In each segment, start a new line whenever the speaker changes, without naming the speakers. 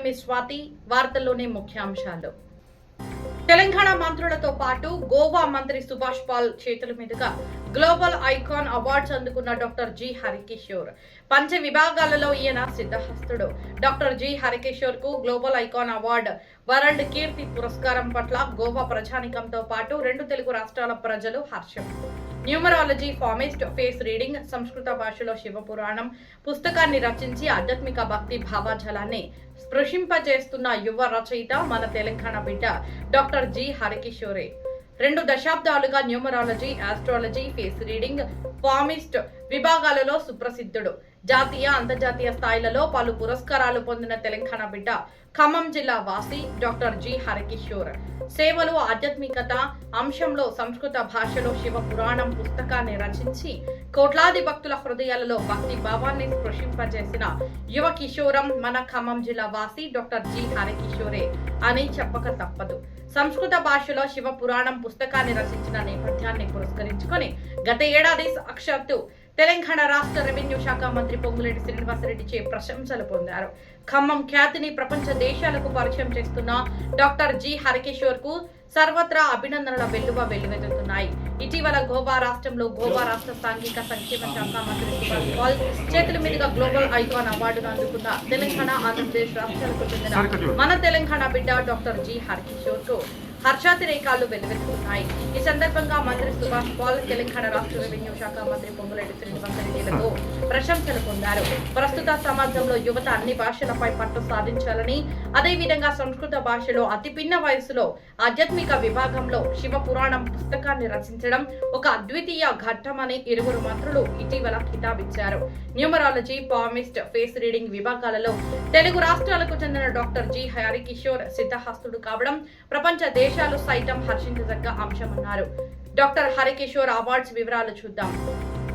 మీ స్వాతి. వార్తల్లోని ముఖ్యాంశాలు. తెలంగాణ మంత్రులతో పాటు గోవా మంత్రి సుభాష్ పాల్ చేతుల మీదుగా గ్లోబల్ ఐకాన్ అవార్డ్స్ అందుకున్న డాక్టర్ జి హరికిషోర్. పంచ విభాగాలలో ఈయన సిద్ధహస్తుడు. డాక్టర్ జి హరికిషోర్ కు గ్లోబల్ ఐకాన్ అవార్డు, వరల్డ్ కీర్తి పురస్కారం పట్ల గోవా ప్రజానికంతో పాటు 2 తెలుగు రాష్ట్రాల ప్రజలు హర్షం. న్యూమరాలజీ, ఫార్మిస్ట్, ఫేస్ రీడింగ్, సంస్కృత భాషలో శివపురాణం పుస్తకాన్ని రచించి ఆధ్యాత్మిక భక్తి భావాజలాన్ని స్పృశింపజేస్తున్న యువ రచయిత మన తెలంగాణ బిడ్డ డాక్టర్ జి హరికిషోరే. 2 దశాబ్దాలుగా న్యూమరాలజీ, ఆస్ట్రాలజీ, ఫేస్ రీడింగ్, ఫార్మిస్ట్ విభాగాలలో సుప్రసిద్ధుడు. జాతీయ, అంతర్జాతీయ స్థాయిలలో పలు పురస్కారాలు పొందిన తెలంగాణ బిడ్డ, ఖమ్మం జిల్లా వాసి డాక్టర్ జి హరికిషోర్. సేవలు, ఆధ్యాత్మికత అంశంలో సంస్కృత భాషలో శివ పురాణం పుస్తకాన్ని రచించి కోట్లాది భక్తుల హృదయాలలో భక్తి భావాన్ని స్పృశింపజేసిన యువ కిషోరం మన ఖమ్మం జిల్లా వాసి డాక్టర్ జి హరికిషోరే అని చెప్పక తప్పదు. సంస్కృత భాషలో శివ పురాణం పుస్తకాన్ని రచించిన నేపథ్యాన్ని పురస్కరించుకొని గత ఏడాది సాక్షాత్తు తెలంగాణ రాష్ట్ర రెవెన్యూ శాఖ మంత్రి పొంగులేటి శ్రీనివాసరెడ్డిచే ప్రశంసలు పొందారు. ఖమ్మం ఖ్యాతిని ప్రపంచ దేశాలకు పరిచయం చేస్తున్న డాక్టర్ జి హరికిషోర్ కు సర్వత్రా అభినందనల వెల్లువెత్తుతున్నాయి. ఇటీవల గోవా రాష్ట్రంలో గోవా రాష్ట్ర సాంఘిక సంక్షేమ శాఖ మంత్రి సుభాష్ పాల్ చేతుల మీదుగా గ్లోబల్ ఐకాన్ అవార్డును అందుకున్న తెలంగాణ, ఆంధ్రప్రదేశ్ రాష్ట్రాలకు చెందిన మన తెలంగాణ బిడ్డ డాక్టర్ జి హరికిషోర్ కు హర్షాతిరేకాలు వెల్లువెత్తుతున్నాయి. ఈ సందర్భంగా మంత్రి సుభాష్ పాల్ తెలంగాణ రాష్ట్ర రెవెన్యూ శాఖ మంత్రి పొంగులేటి శ్రీనివాసరెడ్డిలతో ప్రశంసలు పొందారు. ప్రస్తుత సమాజంలో యువత అన్ని భాషలపై పట్టు సాధించాలని, అదేవిధంగా సంస్కృత భాషలో అతి పిన్న వయసులో ఆధ్యాత్మిక విభాగంలో శివ పురాణం పుస్తకాన్ని రచించడం ఒక అద్వితీయ ఘట్టమని ఇరువురు మంత్రులు ఇటీవల కితాబిచ్చారు. న్యూమరాలజీ, పామిస్ట్, ఫేస్ రీడింగ్ విభాగాలలో తెలుగు రాష్ట్రాలకు చెందిన డాక్టర్ జి హరికిషోర్ సిద్ధహస్తుడు కావడం ప్రపంచ దేశాలు సైతం హర్షించదగ్గ అంశమన్నారు. డాక్టర్ హరికిషోర్ అవార్డ్స్ వివరాలు చూద్దాం.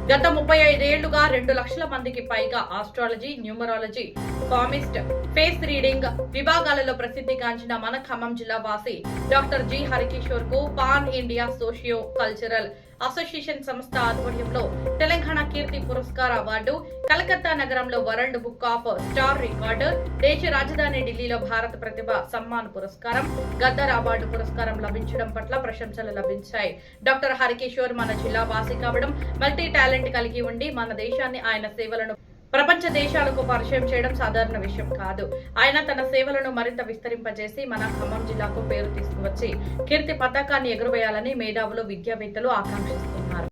గత 35 ఏళ్లుగా 2 లక్షల మందికి పైగా ఆస్ట్రాలజీ, న్యూమరాలజీ, ఫార్మిస్ట్, ఫేస్ రీడింగ్ విభాగాలలో ప్రసిద్ధిగాంచిన మన ఖమ్మం జిల్లా వాసి డాక్టర్ జి హరికిషోర్ కు pan India socio cultural association సంస్థ ఆధ్వర్యంలో తెలంగాణ కీర్తి పురస్కార అవార్డు, కలకత్తా నగరంలో world book of star record, దేశ రాజధాని ఢిల్లీలో భారత ప్రతిభ సమ్మాన్ పురస్కారం, గద్దర్ అవార్డు పురస్కారం లభించడం పట్ల ప్రశంసలు లభించాయి. డాక్టర్ హరికిషోర్ మన జిల్లా వాసి కావడం, మల్టీ టాలెంట్ కలిగి ఉండి మన దేశాన్ని, ఆయన సేవలను ప్రపంచ దేశాలకు పరిచయం చేయడం సాధారణ విషయం కాదు. ఆయన తన సేవలను మరింత విస్తరింపజేసి మన ఖమ్మం జిల్లాకు పేరు తీసుకువచ్చి కీర్తి పతాకాన్ని ఎగురవేయాలని మేధావులు, విద్యావేత్తలు ఆకాంక్షిస్తున్నారు.